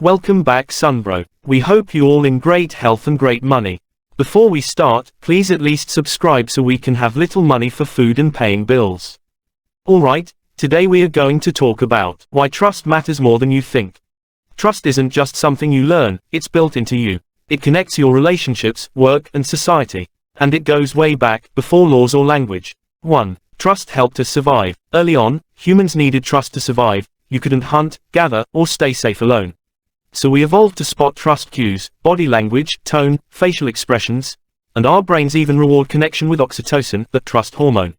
Welcome back Sunbro. We hope you all in great health and great money. Before we start, please at least subscribe so we can have little money for food and paying bills. Alright, today we are going to talk about why trust matters more than you think. Trust isn't just something you learn, it's built into you. It connects your relationships, work, and society. And it goes way back, before laws or language. 1. Trust helped us survive. Early on, humans needed trust to survive. You couldn't hunt, gather, or stay safe alone. So we evolved to spot trust cues, body language, tone, facial expressions, and our brains even reward connection with oxytocin, the trust hormone.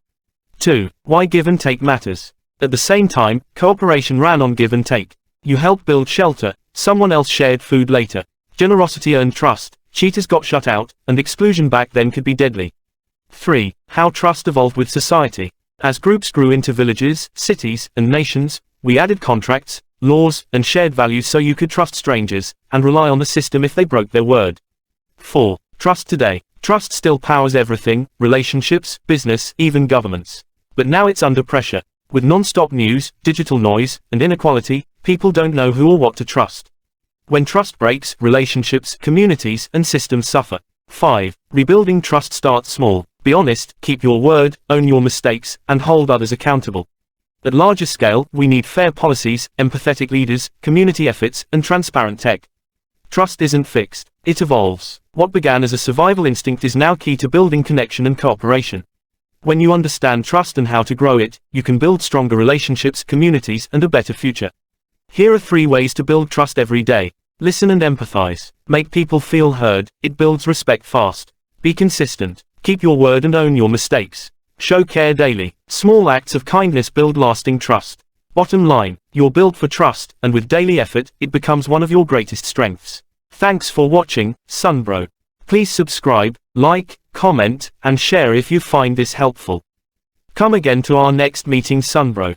2. Why give and take matters. At the same time, cooperation ran on give and take. You helped build shelter, someone else shared food later. Generosity earned trust, cheaters got shut out, and exclusion back then could be deadly. 3. How trust evolved with society. As groups grew into villages, cities, and nations, we added contracts, laws, and shared values so you could trust strangers, and rely on the system if they broke their word. 4. Trust today. Trust still powers everything, relationships, business, even governments. But now it's under pressure. With non-stop news, digital noise, and inequality, people don't know who or what to trust. When trust breaks, relationships, communities, and systems suffer. 5. Rebuilding trust starts small. Be honest, keep your word, own your mistakes, and hold others accountable. At larger scale, we need fair policies, empathetic leaders, community efforts, and transparent tech. Trust isn't fixed. It evolves. What began as a survival instinct is now key to building connection and cooperation. When you understand trust and how to grow it, you can build stronger relationships, communities, and a better future. Here are 3 ways to build trust every day. Listen and empathize. Make people feel heard. It builds respect fast. Be consistent. Keep your word and own your mistakes. Show care daily. Small acts of kindness build lasting trust. Bottom line, you're built for trust, and with daily effort, it becomes one of your greatest strengths. Thanks for watching, Sunbro. Please subscribe, like, comment, and share if you find this helpful. Come again to our next meeting Sunbro.